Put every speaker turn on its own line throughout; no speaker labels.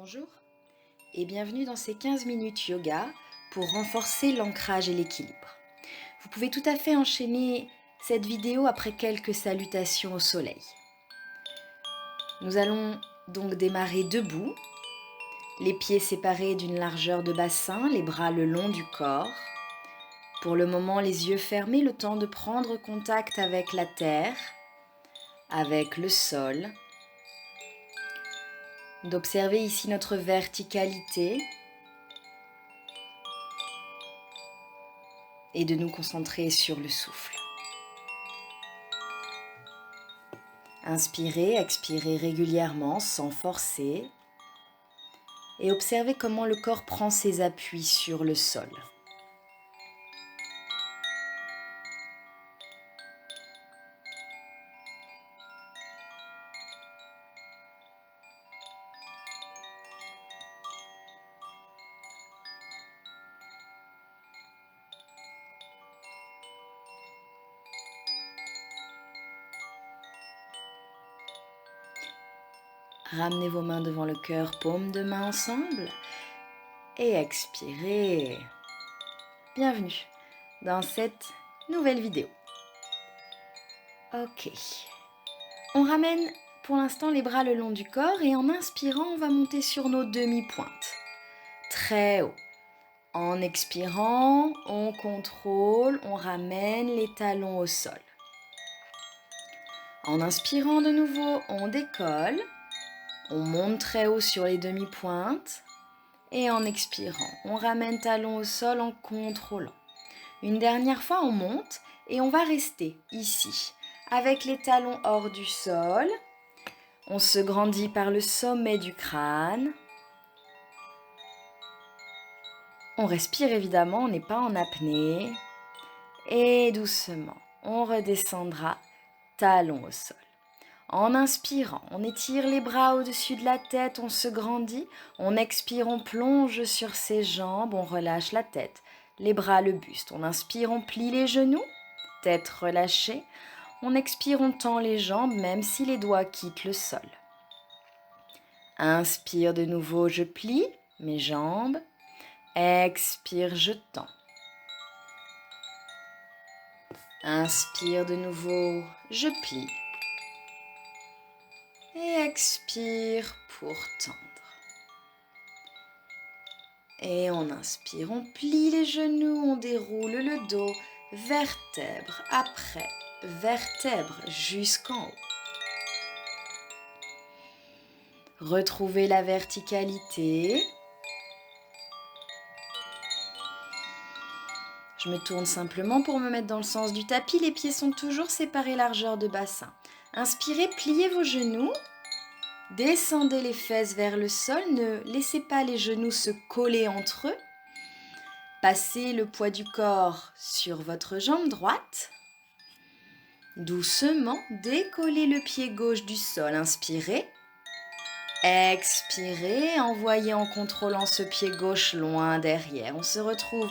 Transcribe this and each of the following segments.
Bonjour et bienvenue dans ces 15 minutes yoga pour renforcer l'ancrage et l'équilibre. Vous pouvez tout à fait enchaîner cette vidéo après quelques salutations au soleil. Nous allons donc démarrer debout, les pieds séparés d'une largeur de bassin, les bras le long du corps. Pour le moment, les yeux fermés, le temps de prendre contact avec la terre, avec le sol, d'observer ici notre verticalité et de nous concentrer sur le souffle. Inspirez, expirez régulièrement sans forcer et observez comment le corps prend ses appuis sur le sol. Ramenez vos mains devant le cœur, paumes de main ensemble et expirez. Bienvenue dans cette nouvelle vidéo. Ok. On ramène pour l'instant les bras le long du corps et en inspirant, on va monter sur nos demi-pointes. Très haut. En expirant, on contrôle, on ramène les talons au sol. En inspirant de nouveau, on décolle. On monte très haut sur les demi-pointes et en expirant, on ramène talons au sol en contrôlant. Une dernière fois, on monte et on va rester ici avec les talons hors du sol. On se grandit par le sommet du crâne. On respire évidemment, on n'est pas en apnée. Et doucement, on redescendra talons au sol. En inspirant, on étire les bras au-dessus de la tête, on se grandit. On expire, on plonge sur ses jambes, on relâche la tête, les bras, le buste. On inspire, on plie les genoux, tête relâchée. On expire, on tend les jambes, même si les doigts quittent le sol. Inspire de nouveau, je plie mes jambes. Expire, je tends. Inspire de nouveau, je plie. Et expire pour tendre. Et on inspire, on plie les genoux, on déroule le dos, vertèbre après vertèbre jusqu'en haut. Retrouvez la verticalité. Je me tourne simplement pour me mettre dans le sens du tapis. Les pieds sont toujours séparés largeur de bassin. Inspirez, pliez vos genoux. Descendez les fesses vers le sol, ne laissez pas les genoux se coller entre eux. Passez le poids du corps sur votre jambe droite. Doucement, décollez le pied gauche du sol. Inspirez. Expirez, envoyez en contrôlant ce pied gauche loin derrière. On se retrouve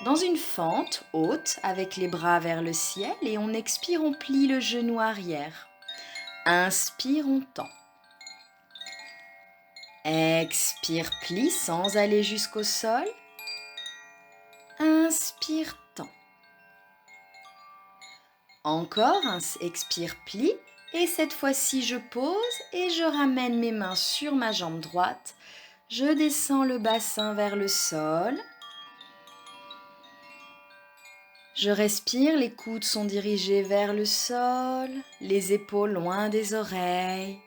dans une fente haute avec les bras vers le ciel et on expire, on plie le genou arrière. Inspire, on tend. Expire, plie sans aller jusqu'au sol. Inspire, tend. Encore, expire, plie. Et cette fois-ci, je pose et je ramène mes mains sur ma jambe droite. Je descends le bassin vers le sol. Je respire, les coudes sont dirigés vers le sol, les épaules loin des oreilles.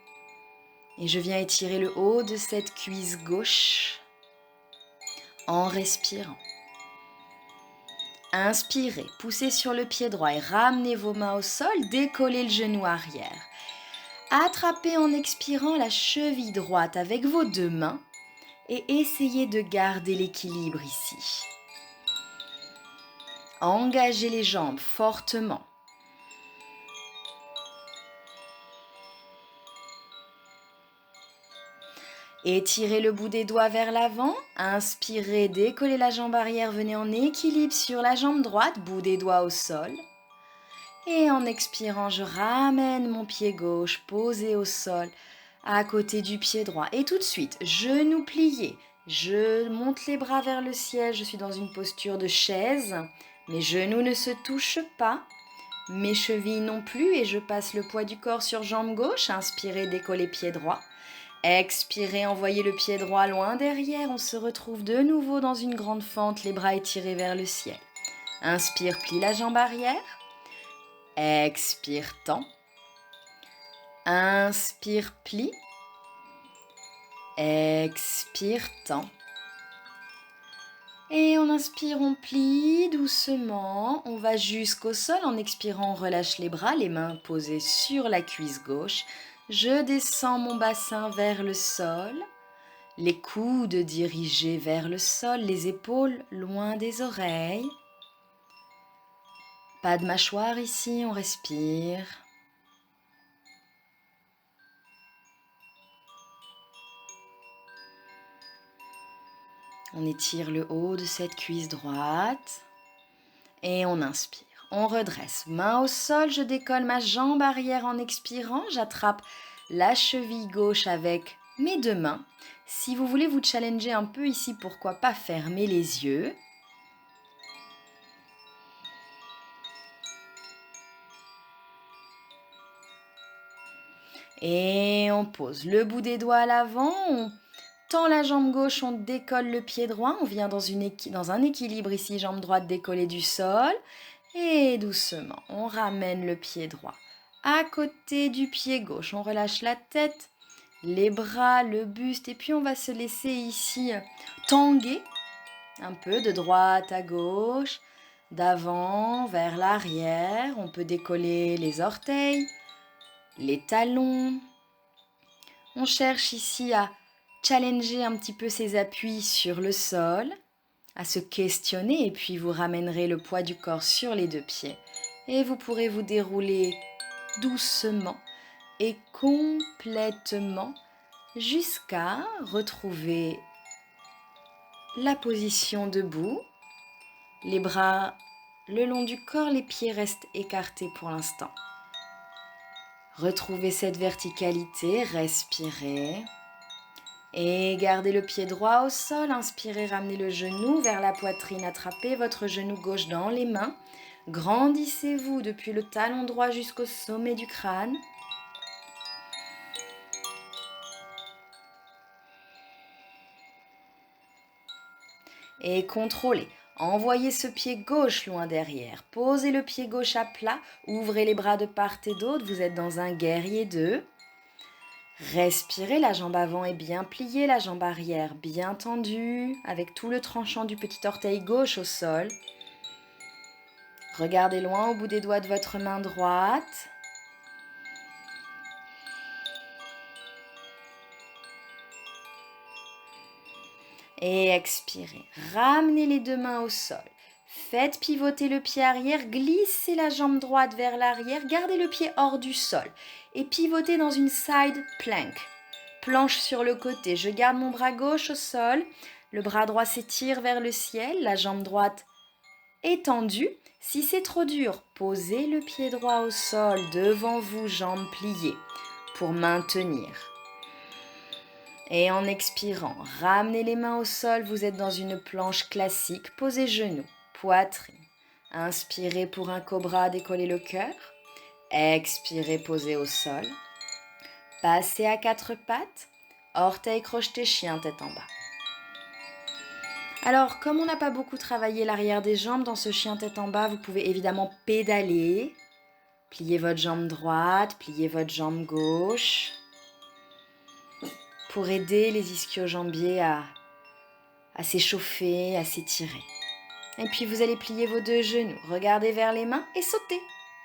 Et je viens étirer le haut de cette cuisse gauche en respirant. Inspirez, poussez sur le pied droit et ramenez vos mains au sol, décollez le genou arrière. Attrapez en expirant la cheville droite avec vos deux mains et essayez de garder l'équilibre ici. Engagez les jambes fortement. Étirez le bout des doigts vers l'avant. Inspirez, décollez la jambe arrière, venez en équilibre sur la jambe droite, bout des doigts au sol. Et en expirant, je ramène mon pied gauche posé au sol à côté du pied droit. Et tout de suite, genoux pliés. Je monte les bras vers le ciel. Je suis dans une posture de chaise. Mes genoux ne se touchent pas. Mes chevilles non plus. Et je passe le poids du corps sur jambe gauche. Inspirez, décollez pied droit. Expirez, envoyez le pied droit loin derrière. On se retrouve de nouveau dans une grande fente. Les bras étirés vers le ciel. Inspire, plie la jambe arrière. Expire, tend. Inspire, plie. Expire, tend. Et on inspire, on plie doucement. On va jusqu'au sol. En expirant, on relâche les bras, les mains posées sur la cuisse gauche. Je descends mon bassin vers le sol. Les coudes dirigés vers le sol, les épaules loin des oreilles. Pas de mâchoire ici, on respire. On étire le haut de cette cuisse droite et on inspire. On redresse, main au sol, je décolle ma jambe arrière en expirant. J'attrape la cheville gauche avec mes deux mains. Si vous voulez vous challenger un peu ici, pourquoi pas fermer les yeux. Et on pose le bout des doigts à l'avant, on tend la jambe gauche, on décolle le pied droit, on vient dans un équilibre ici, jambe droite décollée du sol. Et doucement, on ramène le pied droit à côté du pied gauche. On relâche la tête, les bras, le buste. Et puis on va se laisser ici tanguer un peu de droite à gauche, d'avant vers l'arrière. On peut décoller les orteils, les talons. On cherche ici à challenger un petit peu ses appuis sur le sol, à se questionner, et puis vous ramènerez le poids du corps sur les deux pieds et vous pourrez vous dérouler doucement et complètement jusqu'à retrouver la position debout, les bras le long du corps, les pieds restent écartés pour l'instant. Retrouvez cette verticalité, respirez. Et gardez le pied droit au sol, inspirez, ramenez le genou vers la poitrine, attrapez votre genou gauche dans les mains. Grandissez-vous depuis le talon droit jusqu'au sommet du crâne. Et contrôlez. Envoyez ce pied gauche loin derrière. Posez le pied gauche à plat, ouvrez les bras de part et d'autre. Vous êtes dans un guerrier 2. Respirez, la jambe avant est bien pliée, la jambe arrière bien tendue, avec tout le tranchant du petit orteil gauche au sol. Regardez loin au bout des doigts de votre main droite. Et expirez. Ramenez les deux mains au sol. Faites pivoter le pied arrière, glissez la jambe droite vers l'arrière, gardez le pied hors du sol et pivotez dans une side plank. Planche sur le côté, je garde mon bras gauche au sol, le bras droit s'étire vers le ciel, la jambe droite étendue. Si c'est trop dur, posez le pied droit au sol devant vous, jambes pliées pour maintenir. Et en expirant, ramenez les mains au sol, vous êtes dans une planche classique, posez genoux. Poitrine. Inspirez pour un cobra, décollez le cœur. Expirez, posez au sol. Passez à quatre pattes. Orteils crochetés, chien, tête en bas. Alors, comme on n'a pas beaucoup travaillé l'arrière des jambes dans ce chien tête en bas, vous pouvez évidemment pédaler. Pliez votre jambe droite, pliez votre jambe gauche. Pour aider les ischio-jambiers à s'échauffer, à s'étirer. Et puis vous allez plier vos deux genoux, regardez vers les mains et sautez.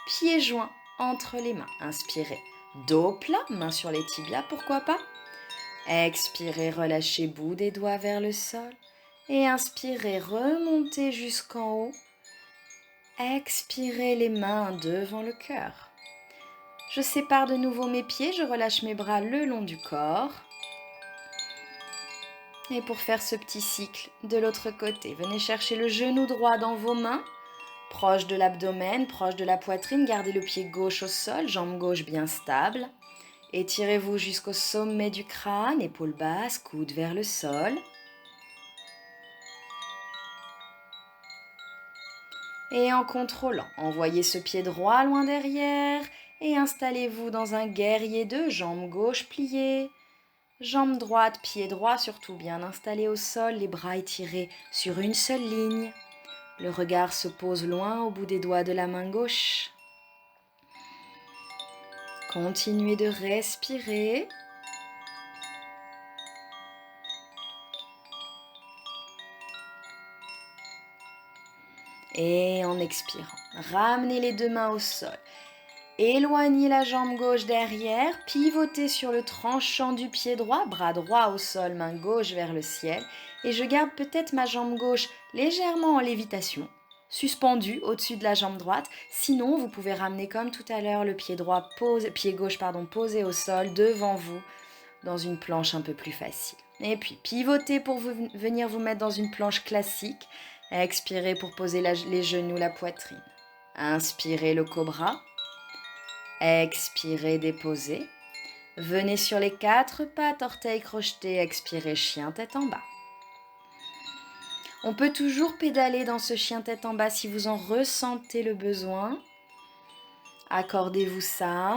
Pieds joints entre les mains. Inspirez, dos plat, mains sur les tibias, pourquoi pas. Expirez, relâchez bout des doigts vers le sol. Et inspirez, remontez jusqu'en haut. Expirez les mains devant le cœur. Je sépare de nouveau mes pieds, je relâche mes bras le long du corps. Et pour faire ce petit cycle de l'autre côté, venez chercher le genou droit dans vos mains, proche de l'abdomen, proche de la poitrine, gardez le pied gauche au sol, jambe gauche bien stable. Étirez-vous jusqu'au sommet du crâne, épaules basses, coudes vers le sol. Et en contrôlant, envoyez ce pied droit loin derrière et installez-vous dans un guerrier 2, jambe gauche pliée, jambe droite, pied droit surtout bien installé au sol, les bras étirés sur une seule ligne. Le regard se pose loin au bout des doigts de la main gauche. Continuez de respirer. Et en expirant, ramenez les deux mains au sol. Éloignez la jambe gauche derrière, pivotez sur le tranchant du pied droit, bras droit au sol, main gauche vers le ciel. Et je garde peut-être ma jambe gauche légèrement en lévitation, suspendue au-dessus de la jambe droite. Sinon, vous pouvez ramener comme tout à l'heure le pied gauche posé au sol devant vous dans une planche un peu plus facile. Et puis, pivotez pour venir vous mettre dans une planche classique. Expirez pour poser les genoux, la poitrine. Inspirez le cobra. Expirez, déposez. Venez sur les 4 pattes, orteils crochetés. Expirez, chien tête en bas. On peut toujours pédaler dans ce chien tête en bas si vous en ressentez le besoin. Accordez-vous ça.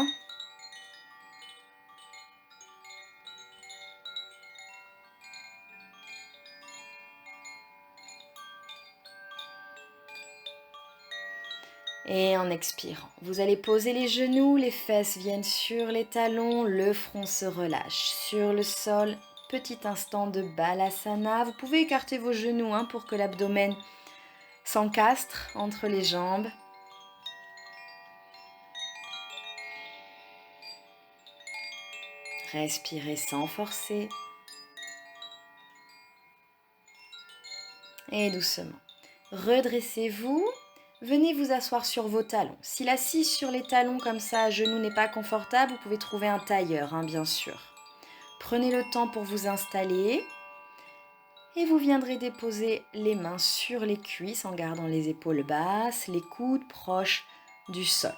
Et en expirant, vous allez poser les genoux, les fesses viennent sur les talons, le front se relâche sur le sol. Petit instant de balasana. Vous pouvez écarter vos genoux pour que l'abdomen s'encastre entre les jambes. Respirez sans forcer. Et doucement, redressez-vous. Venez vous asseoir sur vos talons. Si l'assise sur les talons comme ça, à genoux, n'est pas confortable, vous pouvez trouver un tailleur, bien sûr. Prenez le temps pour vous installer et vous viendrez déposer les mains sur les cuisses en gardant les épaules basses, les coudes proches du sol.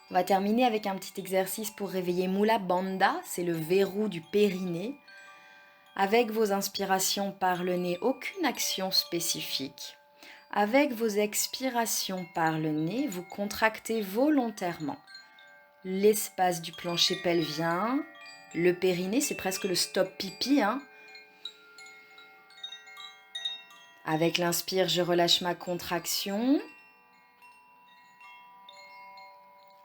On va terminer avec un petit exercice pour réveiller Mula Bandha, c'est le verrou du périnée. Avec vos inspirations par le nez, aucune action spécifique. Avec vos expirations par le nez, vous contractez volontairement l'espace du plancher pelvien, le périnée, c'est presque le stop pipi. Avec l'inspire, je relâche ma contraction.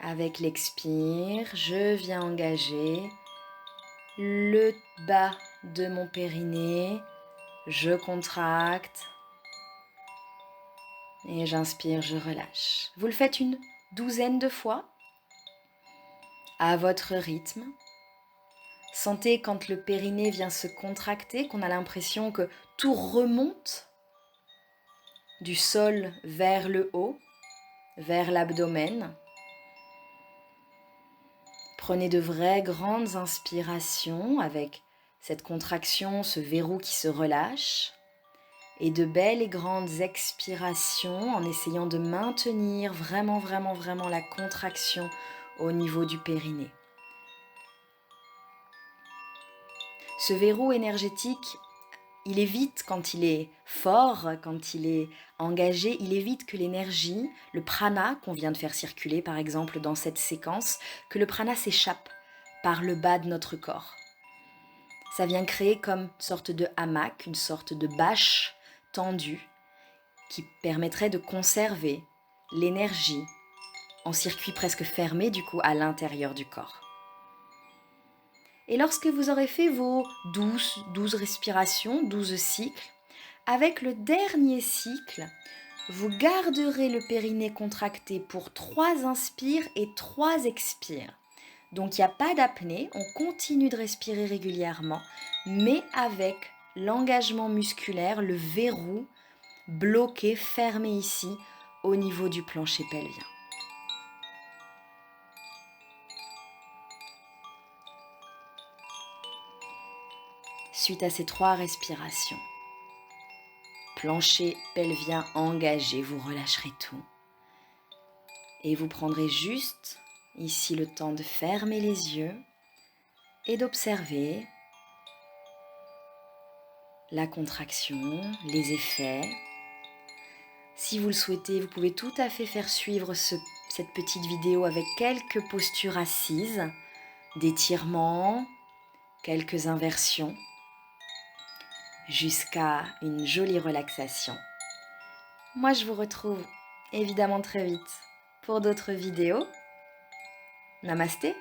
Avec l'expire, je viens engager le bas de mon périnée. Je contracte. Et j'inspire, je relâche. Vous le faites une 12aine de fois, à votre rythme. Sentez quand le périnée vient se contracter, qu'on a l'impression que tout remonte du sol vers le haut, vers l'abdomen. Prenez de vraies grandes inspirations avec cette contraction, ce verrou qui se relâche. Et de belles et grandes expirations en essayant de maintenir vraiment la contraction au niveau du périnée. Ce verrou énergétique, il évite quand il est fort, quand il est engagé, il évite que l'énergie, le prana qu'on vient de faire circuler par exemple dans cette séquence, que le prana s'échappe par le bas de notre corps. Ça vient créer comme une sorte de hamac, une sorte de bâche tendue qui permettrait de conserver l'énergie en circuit presque fermé du coup à l'intérieur du corps. Et lorsque vous aurez fait vos 12 respirations, 12 cycles, avec le dernier cycle, vous garderez le périnée contracté pour 3 inspires et 3 expires. Donc il n'y a pas d'apnée, on continue de respirer régulièrement, mais avec l'engagement musculaire, le verrou bloqué, fermé ici, au niveau du plancher pelvien. Suite à ces 3 respirations, plancher pelvien engagé, vous relâcherez tout. Et vous prendrez juste Ici, le temps de fermer les yeux et d'observer la contraction, les effets. Si vous le souhaitez, vous pouvez tout à fait faire suivre cette petite vidéo avec quelques postures assises, d'étirement, quelques inversions, jusqu'à une jolie relaxation. Moi, je vous retrouve évidemment très vite pour d'autres vidéos. Namasté!